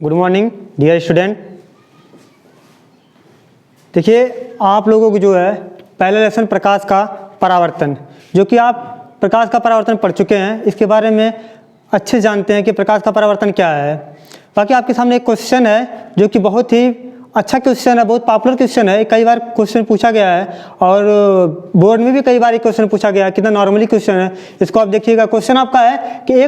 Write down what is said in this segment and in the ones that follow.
Good morning dear student. देखिए आप लोगों को जो है पहला लेसन प्रकाश का परावर्तन, जो कि आप प्रकाश का परावर्तन पढ़ चुके हैं, इसके बारे में अच्छे जानते हैं कि प्रकाश का परावर्तन क्या है। बाकी आपके सामने एक क्वेश्चन है जो कि बहुत ही अच्छा क्वेश्चन है, बहुत पॉपुलर क्वेश्चन है, कई बार क्वेश्चन पूछा गया है और बोर्ड में भी कई बार क्वेश्चन पूछा गया है। कितना नॉर्मली क्वेश्चन है, इसको आप देखिएगा। क्वेश्चन आपका है कि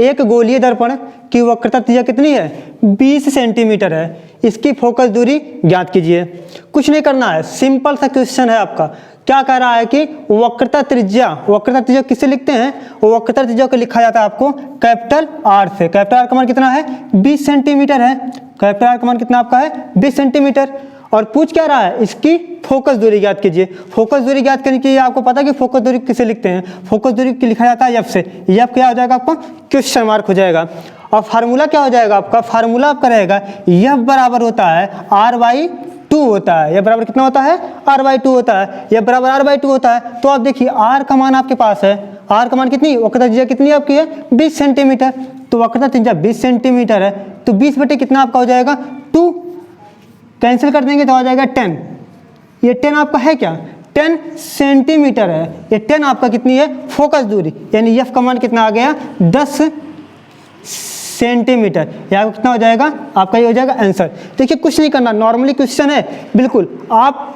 एक गोलीय दर्पण की वक्रता त्रिज्या कितनी है, 20 सेंटीमीटर है, इसकी फोकस दूरी ज्ञात कीजिए। कुछ नहीं करना है, सिंपल सा क्वेश्चन है आपका। क्या कह रहा है कि वक्रता त्रिज्या किससे लिखते हैं, वक्रता त्रिज्या को लिखा जाता है आपको कैपिटल आर से। कैपिटल आर का मान कितना है, 20 सेंटीमीटर है। कैपिटल आर का मान कितना आपका है, 20 सेंटीमीटर। और पूछ क्या रहा है, इसकी फोकस दूरी ज्ञात कीजिए। फोकस दूरी ज्ञात करने के लिए आपको पता है कि फोकस दूरी किसे लिखते हैं, फोकस दूरी की लिखा जाता है एफ से। एफ क्या हो जाएगा आपका, क्वेश्चन मार्क हो जाएगा। और फार्मूला क्या हो जाएगा आपका, फार्मूला आपका रहेगा एफ बराबर होता है r/2 होता है। यह बराबर कितना होता है, r/2 होता है। यह बराबर r/2 होता है। तो आप देखिए r का मान आपके पास है, r का मान कितनी, वक्रता त्रिज्या कितनी आपकी है, 20 सेंटीमीटर। तो वक्रता त्रिज्या 20 सेंटीमीटर है, तो 20 बटे कितना आपका हो जाएगा, 2। कैंसिल कर देंगे तो आ जाएगा 10। ये 10 आपका है क्या, 10 सेंटीमीटर है। ये 10 आपका कितनी है, फोकस दूरी, यानी एफ का मान कितना आ गया, 10 सेंटीमीटर। यहाँ कितना हो जाएगा आपका, ये हो जाएगा आंसर। देखिए कुछ नहीं करना, नॉर्मली क्वेश्चन है बिल्कुल। आप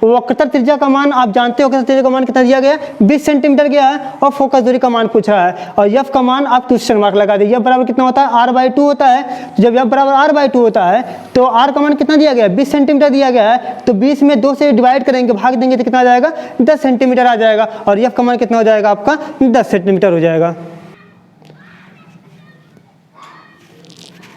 वक्रता त्रिज्या का मान आप जानते हो, वक्रता त्रिज्या का मान कितना दिया गया है, 20 सेंटीमीटर गया है, और फोकस दूरी का मान पूछ रहा है। और एफ का मान आप क्वेश्चन मार्क लगा दीजिए। एफ बराबर कितना होता है, r/2 होता है। तो जब एफ बराबर r/2 होता है तो r का मान कितना दिया गया है, 20 सेंटीमीटर दिया गया है। तो 20 में 2 से डिवाइड करेंगे, भाग देंगे तो कितना आ जाएगा, 10 सेंटीमीटर आ जाएगा। और एफ का मान कितना हो जाएगा आपका, 10 सेंटीमीटर हो जाएगा।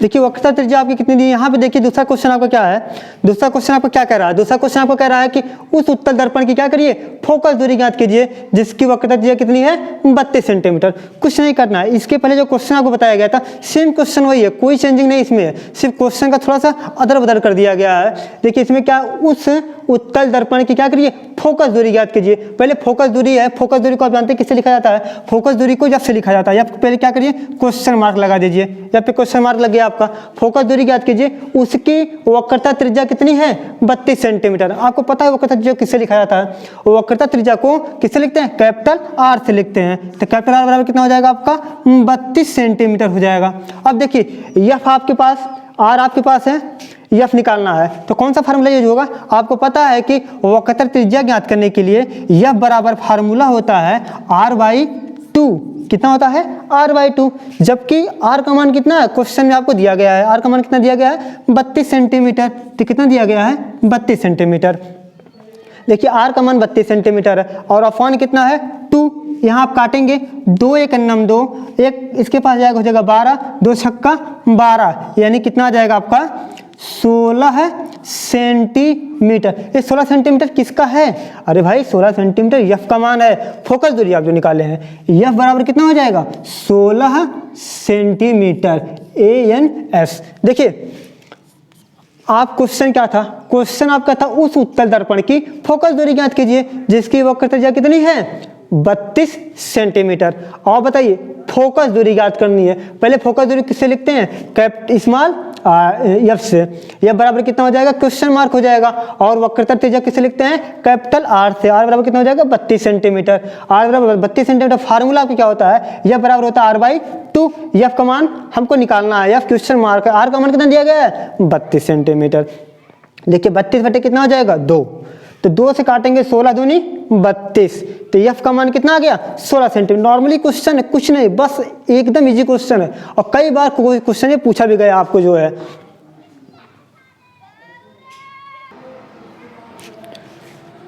देखिए वक्रता त्रिज्या आपकी कितनी दी है यहाँ पे। देखिए दूसरा क्वेश्चन आपका क्या है, दूसरा क्वेश्चन आपको क्या कह रहा है, दूसरा क्वेश्चन आपको कह रहा है कि उस उत्तल दर्पण की क्या करिए, फोकस दूरी ज्ञात कीजिए, जिसकी वक्रता त्रिज्या कितनी है, 32 सेंटीमीटर। कुछ नहीं करना है, इसके पहले जो क्वेश्चन आपको बताया गया था सेम क्वेश्चन वही है, कोई चेंजिंग नहीं इसमें है, सिर्फ क्वेश्चन का थोड़ा सा अदल बदल कर दिया गया है। देखिए इसमें क्या, उस उत्तल दर्पण की क्या करिए, फोकस दूरी ज्ञात कीजिए। पहले फोकस दूरी है, फोकस दूरी को आप जानते हैं किससे लिखा जाता है, फोकस दूरी को एफ से लिखा जाता है। एफ पहले क्या करिए, क्वेश्चन मार्क लगा दीजिए। एफ पे क्वेश्चन मार्क लग गया आपका। फोकस दूरी ज्ञात कीजिए, उसकी वक्रता त्रिज्या कितनी है, 32 सेंटीमीटर। आपको पता है वक्रता त्रिज्या किससे लिखा जाता है, वक्रता त्रिज्या को किससे लिखते हैं, कैपिटल आर से लिखते हैं। तो कैपिटल आर बराबर कितना हो जाएगा आपका, 32 सेंटीमीटर हो जाएगा। अब देखिए एफ आपके पास, आर आपके पास है, एफ निकालना है तो कौन सा फार्मूला यूज होगा, आपको पता है कि वक्रता त्रिज्या ज्ञात करने के लिए एफ बराबर फार्मूला होता है r/2। कितना होता है, r/2। जबकि r का मान कितना है, क्वेश्चन में आपको दिया गया है, r का मान कितना दिया गया है, 32 सेंटीमीटर। तो कितना दिया गया है, 32 सेंटीमीटर। देखिए r का मान 32 सेंटीमीटर है और अपॉन कितना है, 2। यहाँ आप काटेंगे, 2 एक अन्नम 2, एक इसके पास जाएगा, हो जाएगा 12, 2 छक्का 12, यानी कितना आ जाएगा आपका 16 सेंटीमीटर। ये 16 सेंटीमीटर किसका है, अरे भाई 16 सेंटीमीटर एफ का मान है, फोकस दूरी आप जो निकाले हैं। एफ बराबर कितना हो जाएगा, 16 सेंटीमीटर, ANS। देखिए आप क्वेश्चन क्या था, क्वेश्चन आपका था उस उत्तल दर्पण की फोकस दूरी ज्ञात कीजिए, जिसकी वक्रता त्रिज्या कितनी है, 32 सेंटीमीटर। और बताइए फोकस दूरी ज्ञात करनी है। पहले फोकस दूरी किससे लिखते हैं, स्मॉल एफ से। एफ बराबर कितना हो जाएगा, क्वेश्चन मार्क हो जाएगा। और वक्रता त्रिज्या किससे लिखते हैं, कैपिटल आर से। आर बराबर कितना हो जाएगा, 32 सेंटीमीटर। आर बराबर 32 सेंटीमीटर। फार्मूला आपका क्या होता है, एफ बराबर होता है r/2। एफ का मान हमको निकालना है, एफ क्वेश्चन मार्क है। आर का मान कितना दिया गया है, 32 सेंटीमीटर। देखिए 32 बटे कितना हो जाएगा, 2। तो 2 से काटेंगे, 16 दूनी 32। तो एफ का मान कितना आ गया, 16 सेंटीमीटर। नॉर्मली क्वेश्चन है, कुछ नहीं, बस एकदम इजी क्वेश्चन है। और कई बार क्वेश्चन ये पूछा भी गया आपको जो है।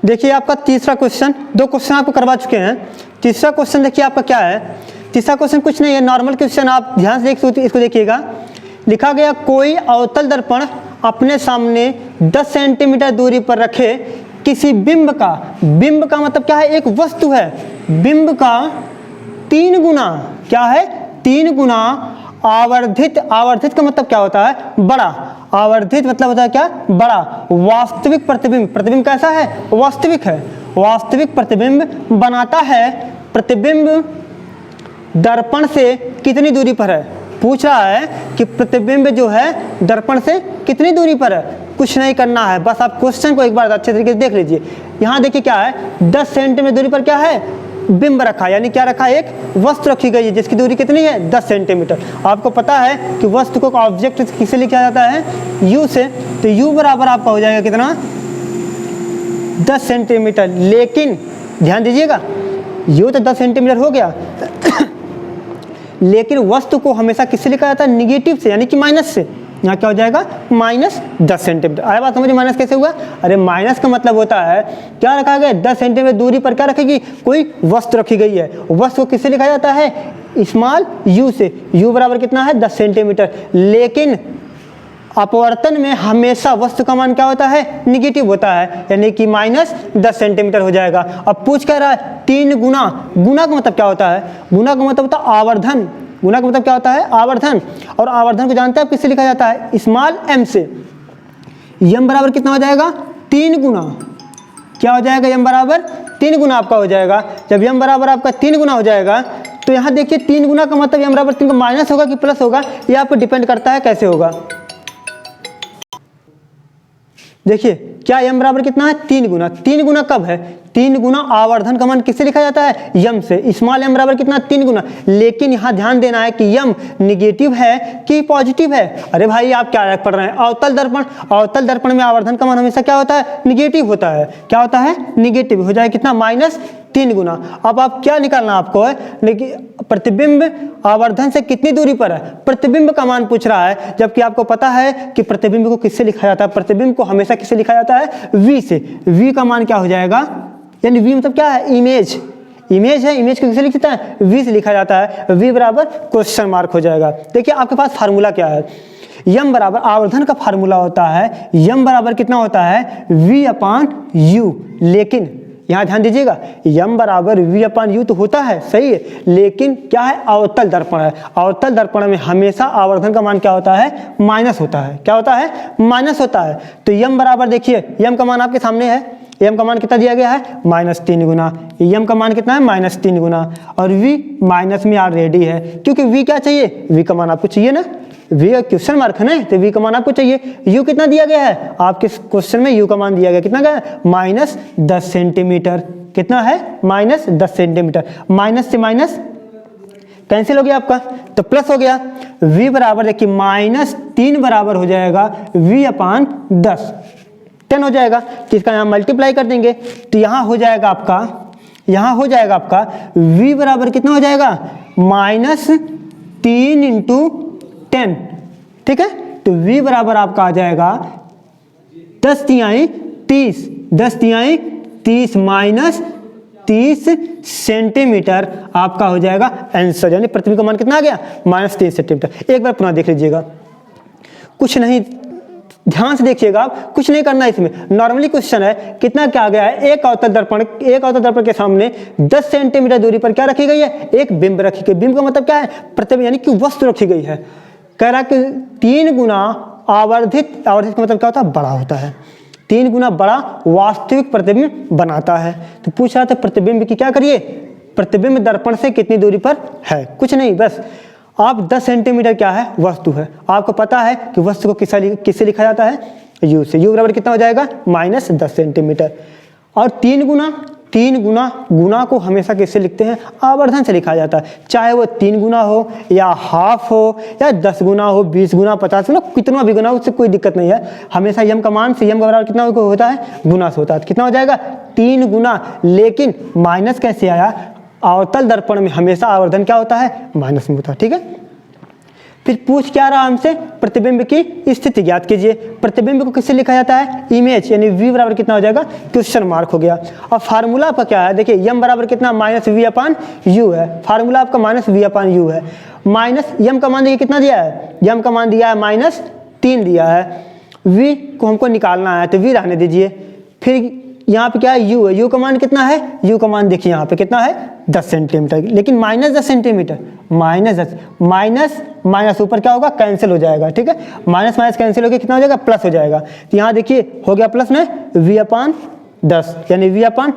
देखिए आपका तीसरा क्वेश्चन, 2 क्वेश्चन आपको करवा चुके हैं। तीसरा क्वेश्चन देखिए आपका क्या है, तीसरा क्वेश्चन कुछ नहीं है, नॉर्मल क्वेश्चन। आप ध्यान से इसको देखिएगा। लिखा गया, कोई अवतल दर्पण अपने सामने 10 सेंटीमीटर दूरी पर रखे किसी बिंब का मतलब क्या है, एक वस्तु है, बिंब का 3 गुना, क्या है, 3 गुना आवर्धित का मतलब क्या होता है, बड़ा। आवर्धित मतलब होता है क्या, बड़ा। वास्तविक प्रतिबिंब, प्रतिबिंब कैसा है, वास्तविक है, वास्तविक प्रतिबिंब बनाता है। प्रतिबिंब दर्पण से कितनी दूरी पर है, पूछ रहा है कि प्रतिबिंब जो है दर्पण से कितनी दूरी पर है। कुछ नहीं करना है, बस आप क्वेश्चन को एक बार अच्छे तरीके से देख लीजिए। यहाँ देखिए क्या है, 10 सेंटीमीटर दूरी पर क्या है, बिंब रखा है, यानी क्या रखा है, एक वस्तु रखी गई है जिसकी दूरी कितनी है, 10 सेंटीमीटर। आपको पता है कि वस्तु को ऑब्जेक्ट किससे लिखा जाता है, u से, तो u बराबर आपका हो जाएगा कितना, 10 सेंटीमीटर। लेकिन ध्यान दीजिएगा, u तो 10 सेंटीमीटर हो गया लेकिन वस्तु को हमेशा किससे लिखा जाता है, निगेटिव से, यानी कि माइनस से। यहाँ क्या हो जाएगा, -10 सेंटीमीटर। आया बात समझ, माइनस कैसे हुआ, अरे माइनस का मतलब होता है क्या रखा गया, 10 सेंटीमीटर दूरी पर क्या रखेगी, कोई वस्तु रखी गई है। वस्तु को किससे लिखा जाता है, स्मॉल u से। u बराबर कितना है, 10 सेंटीमीटर। लेकिन अपवर्तन में हमेशा वस्तु का मान क्या होता है, निगेटिव होता है, यानी कि -10 सेंटीमीटर हो जाएगा। अब पूछ कर रहा है 3 गुना। गुना का मतलब क्या होता है, गुना का मतलब होता है आवर्धन। गुना का मतलब क्या होता है, आवर्धन। और आवर्धन को जानते हैं आप किससे लिखा जाता है, स्मॉल m से। m बराबर कितना हो जाएगा, 3 गुना। क्या हो जाएगा, m बराबर 3 गुना आपका हो जाएगा। जब m बराबर आपका 3 गुना हो जाएगा तो यहाँ देखिए 3 गुना का मतलब m बराबर 3 का माइनस होगा कि प्लस होगा, ये आप पर डिपेंड करता है कैसे होगा। देखिए क्या m बराबर कितना है, 3 गुना। 3 गुना कब है, 3 गुना आवर्धन का मान किससे लिखा जाता है, m से। स्मॉल m बराबर कितना, 3 गुना। लेकिन यहाँ ध्यान देना है कि m निगेटिव है कि पॉजिटिव है। अरे भाई आप क्या पढ़ रहे हैं, अवतल दर्पण। अवतल दर्पण में आवर्धन का मान हमेशा क्या होता है, निगेटिव होता है। क्या होता है, निगेटिव। हो जाए कितना, -3 गुना। अब आप क्या निकालना आपको है, लेकिन प्रतिबिंब आवर्धन से कितनी दूरी पर है, प्रतिबिंब का मान पूछ रहा है। जबकि आपको पता है कि प्रतिबिंब को किससे लिखा जाता है, प्रतिबिंब को हमेशा किससे लिखा जाता है, v से। v का मान क्या हो जाएगा, यानी v मतलब क्या है, इमेज। इमेज है, इमेज को किससे लिखा जाता है, v से लिखा जाता है। v बराबर क्वेश्चन मार्क हो जाएगा। देखिए आपके पास फार्मूला क्या है, m बराबर आवर्धन का फार्मूला होता है, m बराबर कितना होता है, v/u। लेकिन यहाँ ध्यान दीजिएगा, m बराबर v/u तो होता है, सही है, लेकिन क्या है, अवतल दर्पण है। अवतल दर्पण में हमेशा आवर्धन का मान क्या होता है, माइनस होता है। क्या होता है, माइनस होता है। तो m बराबर देखिए, m का मान आपके सामने है, m का मान कितना दिया गया है, -3 गुना। m का मान कितना है, -3 गुना। और v माइनस में ऑलरेडी है, क्योंकि v क्या चाहिए, v का मान आपको चाहिए ना, v क्वेश्चन मार्क है ना, तो v का मान आपको चाहिए। u कितना दिया गया है, आपके क्वेश्चन में u का मान दिया गया कितना गया, -10 सेंटीमीटर। कितना है, -10 सेंटीमीटर। माइनस से माइनस कैंसिल हो गया आपका, तो प्लस हो गया। v बराबर देखिए -3 बराबर हो जाएगा v/10, 10 हो जाएगा। तो इसका यहाँ मल्टीप्लाई कर देंगे तो यहाँ हो जाएगा आपका, यहाँ हो जाएगा आपका v बराबर कितना हो जाएगा, -3 × 10। ठीक है, तो v बराबर आपका आ जाएगा 10 तिहाई 30, 10 तिहाई 30 -30 सेंटीमीटर आपका हो जाएगा आंसर। यानी प्रतिबिंब का मान कितना आ गया, -3 सेंटीमीटर। एक बार पुनः देख लीजिएगा, कुछ नहीं, ध्यान से देखिएगा आप, कुछ नहीं करना है इसमें। नॉर्मली क्वेश्चन है, कितना क्या आ गया है, एक अवतल दर्पण के सामने 10 सेंटीमीटर दूरी पर क्या रखी गई है, एक बिंब रखी गई। बिंब का मतलब क्या है, प्रतिबिंब, यानी कि वस्तु रखी गई है। कह रहा कि 3 गुना आवर्धित का मतलब क्या होता है, बड़ा होता है। 3 गुना बड़ा वास्तविक प्रतिबिंब बनाता है। तो पूछ रहा था प्रतिबिंब की क्या करिए, प्रतिबिंब दर्पण से कितनी दूरी पर है। कुछ नहीं, बस आप 10 सेंटीमीटर क्या है, वस्तु है। आपको पता है कि वस्तु को किससे लिखा जाता है, u से। u बराबर कितना हो जाएगा, -10 सेंटीमीटर। और 3 गुना गुना को हमेशा किससे लिखते हैं, आवर्धन से लिखा जाता है। चाहे वो 3 गुना हो या हाफ हो या 10 गुना हो, 20 गुना, 50 गुना, कितना भी गुना हो, उससे कोई दिक्कत नहीं है। हमेशा m का मान से m का बराबर कितना होता है, गुना से होता है। कितना हो जाएगा, 3 गुना। लेकिन माइनस कैसे आया, अवतल दर्पण में हमेशा आवर्धन क्या होता है, माइनस में होता है। ठीक है, फिर पूछ क्या रहा हमसे, प्रतिबिंब की स्थिति ज्ञात कीजिए। प्रतिबिंब को किससे लिखा जाता है, इमेज, यानी v बराबर कितना हो जाएगा, क्वेश्चन मार्क हो गया। अब फार्मूला आपका क्या है, देखिए m बराबर कितना, -v/u है। फार्मूला आपका -v/u है। माइनस m का मान देखिए कितना दिया है, m का मान दिया है -3 दिया है। v को हमको निकालना है तो v रहने दीजिए। फिर यहाँ पे क्या है, u है, u का मान कितना है, u का मान देखिए यहाँ पे कितना है, 10 सेंटीमीटर। लेकिन -10 सेंटीमीटर, -10, माइनस ऊपर क्या होगा, कैंसिल हो जाएगा। ठीक है, माइनस कैंसिल हो गया, कितना हो जाएगा, प्लस हो जाएगा। तो यहाँ देखिए हो गया प्लस में v/10 10 यानी v/10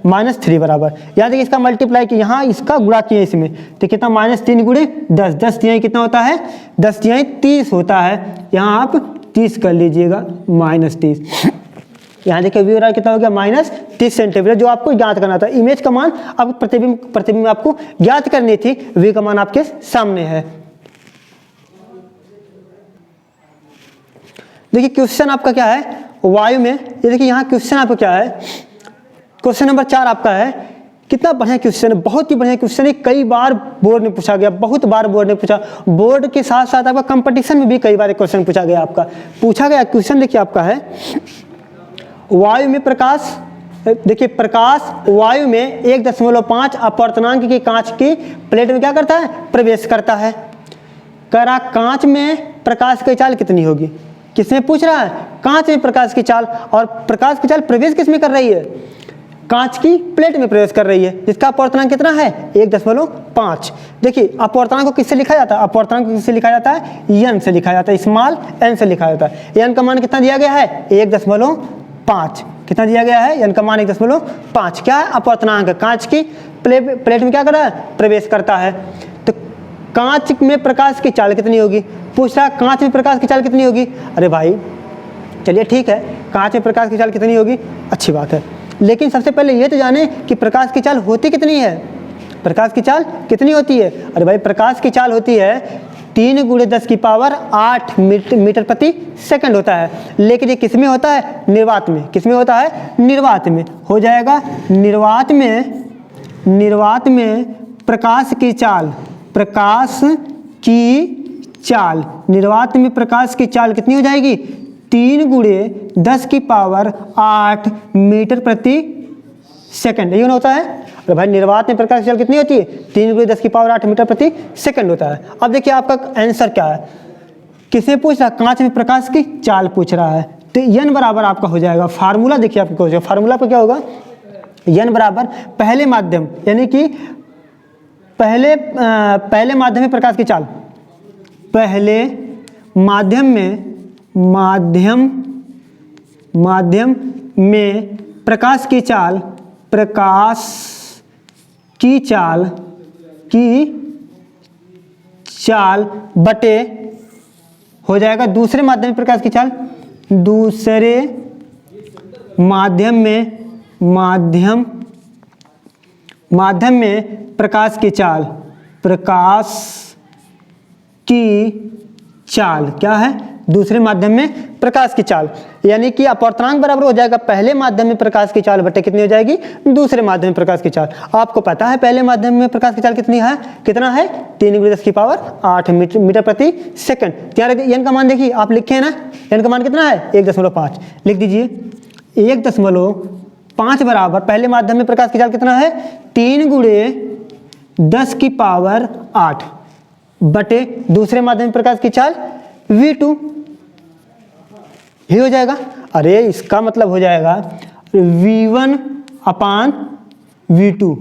-3 बराबर। यहाँ देखिए इसका मल्टीप्लाई किया, यहाँ इसका गुणा किया इसमें, तो कितना -3 गुणे 10, 10 तिहाई कितना होता है, 10 तिहाई 30 होता है। यहाँ आप 30 कर लीजिएगा, -30। यहाँ देखिए वी कितना हो गया, -30 सेंटीमीटर, जो आपको ज्ञात करना था। इमेज का मान आपको प्रतिबिंब आपको ज्ञात करनी थी, वी का मान आपके सामने है। देखिए क्वेश्चन आपका क्या है, वायु में, ये देखिए यहाँ क्वेश्चन आपका क्या है, क्वेश्चन नंबर 4 आपका है। कितना बढ़िया क्वेश्चन है, बहुत ही बढ़िया क्वेश्चन है, कई बार बोर्ड में पूछा गया, बहुत बार बोर्ड ने पूछा, बोर्ड के साथ साथ आपका कंपटीशन में भी कई बार क्वेश्चन पूछा गया। आपका पूछा गया क्वेश्चन देखिए आपका है, वायु में प्रकाश, देखिए प्रकाश वायु में 1.5 अपवर्तनांक की कांच की प्लेट में क्या करता है, प्रवेश करता है। कह रहा कांच में प्रकाश की चाल कितनी होगी, किसमें पूछ रहा है, कांच में प्रकाश की चाल, और प्रकाश की चाल प्रवेश किसमें कर रही है, कांच की प्लेट में प्रवेश कर रही है, जिसका अपवर्तनांक कितना है, 1.5। देखिए अपवर्तनांक को किससे लिखा जाता है, अपवर्तनांक को किससे लिखा जाता है, n से लिखा जाता है, स्मॉल n से लिखा जाता है। n का मान कितना दिया गया है, 1.5। कितना दिया गया है, n का मान 1.5। क्या है, अपवर्तनांक, कांच की प्लेट में क्या कर रहा है, प्रवेश करता है। तो कांच में प्रकाश की चाल कितनी होगी, पूछ रहा कांच में प्रकाश की चाल कितनी होगी। अरे भाई चलिए ठीक है, कांच में प्रकाश की चाल कितनी होगी, अच्छी बात है, लेकिन सबसे पहले ये तो जाने कि प्रकाश की चाल होती कितनी है, प्रकाश की चाल कितनी होती है। अरे भाई प्रकाश की चाल होती है 3 × 10⁸ मीटर प्रति सेकंड होता है, लेकिन ये किसमें होता है, निर्वात में। किसमें होता है, निर्वात में हो जाएगा। निर्वात में प्रकाश की चाल, प्रकाश की चाल, निर्वात में प्रकाश की चाल कितनी हो जाएगी, 3 × 10⁸ मीटर प्रति सेकंड, ये होता है। अरे भाई निर्वात में प्रकाश की चाल कितनी होती है, 3 × 10⁸ मीटर प्रति सेकंड होता है। अब देखिए आपका आंसर क्या है, किससे पूछ रहा है, कांच में प्रकाश की चाल पूछ रहा है, तो n बराबर आपका हो जाएगा, फार्मूला देखिए आपको, फार्मूला पर क्या होगा, n बराबर पहले माध्यम, यानी कि पहले माध्यम में प्रकाश की चाल, पहले माध्यम में प्रकाश की चाल, बटे हो जाएगा दूसरे माध्यम में प्रकाश की चाल, दूसरे माध्यम में प्रकाश की चाल, क्या है, दूसरे माध्यम में प्रकाश की चाल, यानी कि अपवर्तनांक बराबर हो जाएगा पहले माध्यम में प्रकाश की चाल बटे कितनी हो जाएगी, दूसरे माध्यम में प्रकाश की चाल। आपको पता है पहले माध्यम में प्रकाश की चाल कितनी है, कितना है, 3 × 10⁸ मीटर प्रति सेकंड। त्यार n का मान देखिए आप लिखे हैं ना, n का मान कितना है, 1.5 लिख दीजिए। 1.5 बराबर पहले माध्यम में प्रकाश की चाल कितना है, 3 × 10⁸ बटे दूसरे माध्यम में प्रकाश की चाल v2, ये हो जाएगा। अरे इसका मतलब हो जाएगा v1/v2,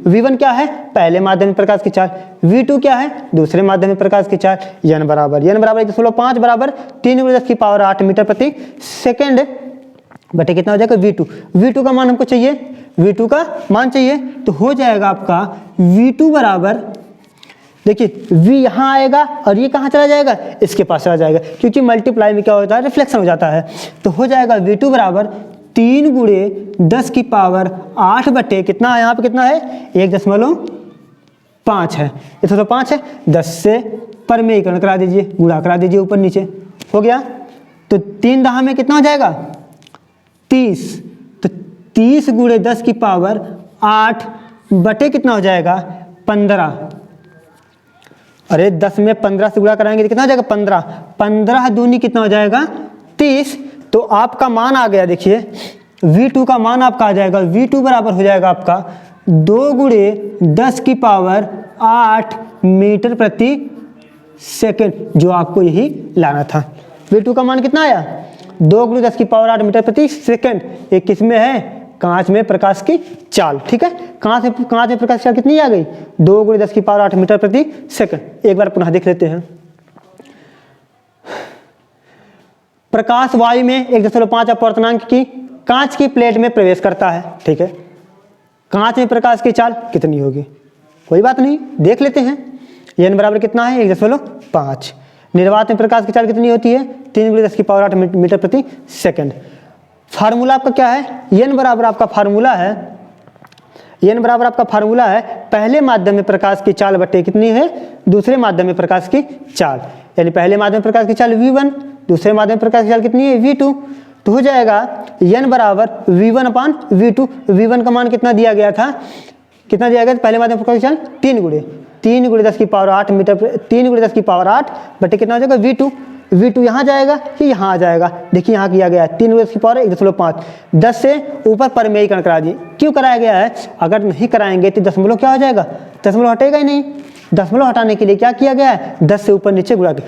v1 क्या है, पहले माध्यम में प्रकाश की चाल, v2 क्या है, दूसरे माध्यम में प्रकाश की चाल। n बराबर 1.5 बराबर 3 × 10⁸ मीटर प्रति सेकंड बटे कितना हो जाएगा, v2 का मान हमको चाहिए, v2 का मान चाहिए, तो हो जाएगा आपका v2 बराबर, देखिए v यहाँ आएगा और ये कहाँ चला जाएगा, इसके पास चला जाएगा, क्योंकि मल्टीप्लाई में क्या होता है, रिफ्लेक्शन हो जाता है। तो हो जाएगा v2 बराबर 3 × 10⁸ बटे कितना है, यहाँ पे कितना है, 1.5 है, 105 है, 10 से परमेयीकरण करा दीजिए, गुणा करा दीजिए ऊपर नीचे, हो गया। तो 3 दहा में कितना हो जाएगा, 30, तो 30 × 10⁸ बटे कितना हो जाएगा, 15। अरे 10 में 15 से गुणा कराएंगे तो कितना हो जाएगा, 15 दूनी कितना हो जाएगा, 30। तो आपका मान आ गया, देखिए v2 का मान आपका आ जाएगा, v2 बराबर हो जाएगा आपका 2 × 10⁸ मीटर प्रति सेकंड, जो आपको यही लाना था। v2 का मान कितना आया, 2 × 10⁸ मीटर प्रति सेकंड। ये किस में है, कांच में प्रकाश की चाल, ठीक है, कांच में प्रकाश की चाल कितनी आ गई, 2 × 10⁸ मीटर प्रति सेकंड। एक बार पुनः देख लेते हैं। प्रकाश वायु में 1.5 अपर्तनांक की कांच की प्लेट में प्रवेश करता है, ठीक है। कांच में प्रकाश की चाल कितनी होगी? कोई बात नहीं, देख लेते हैं। n बराबर कितना है? 1.5। निर्वात में प्रकाश की चाल कितनी होती है? 3 × 10⁸ मीटर प्रति सेकंड। फार्मूला आपका क्या है? n बराबर आपका फार्मूला है, n बराबर आपका फार्मूला है पहले माध्यम में प्रकाश की चाल बटे कितनी है? दूसरे माध्यम में प्रकाश की चाल। यानी पहले माध्यम में प्रकाश की चाल v1, दूसरे माध्यम में प्रकाश की चाल कितनी है? v2। तो हो जाएगा n बराबर v1/v2। v1 का मान कितना दिया गया था? कितना दिया गया था? पहले माध्यम में प्रकाश की चाल 3 × 10⁸ मीटर, 3 × 10⁸ बटे कितना हो जाएगा? v2। v2 यहाँ जाएगा कि यहाँ आ जाएगा? देखिए यहाँ किया गया है 3 × 10⁻1.5। 10 से ऊपर परिमेयीकरण करा दिए। क्यों कराया गया है? अगर नहीं कराएंगे तो दशमलव क्या हो जाएगा? दशमलव हटेगा ही नहीं। दशमलव हटाने के लिए क्या किया गया है? 10 से ऊपर नीचे गुणा किया।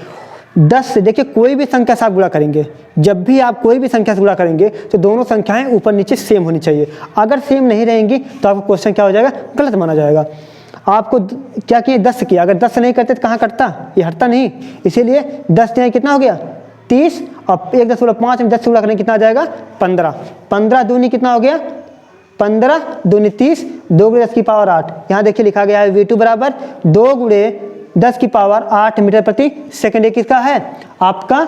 10 से, देखिए कोई भी संख्या से आप गुणा करेंगे, जब भी आप कोई भी संख्या से गुणा करेंगे तो दोनों संख्याएं ऊपर नीचे सेम होनी चाहिए। अगर सेम नहीं रहेंगी तो आपका क्वेश्चन क्या हो जाएगा? गलत माना जाएगा। आपको क्या किए? 10 किया। अगर 10 से नहीं करते तो कहाँ कटता? ये हटता नहीं। इसीलिए 10 कितना हो गया? 30। अब 1.5 में 10 से गुणा करने कितना आ जाएगा? 15। 15 दूनी कितना हो गया? 15 दूनी 30, 2 × 10⁸ यहाँ देखिए लिखा गया है v2 बराबर 2 × 10⁸ मीटर प्रति सेकंड। ये किसका है? आपका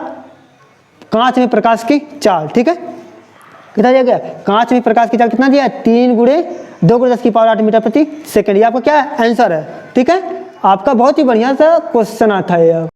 कांच में प्रकाश की चाल, ठीक है। कितना दिया गया? कांच में प्रकाश की चाल कितना दिया है? 3 × 2 × 10⁸ मीटर प्रति सेकंड। ये आपका क्या है? आंसर है, ठीक है। आपका बहुत ही बढ़िया सा क्वेश्चन आता है।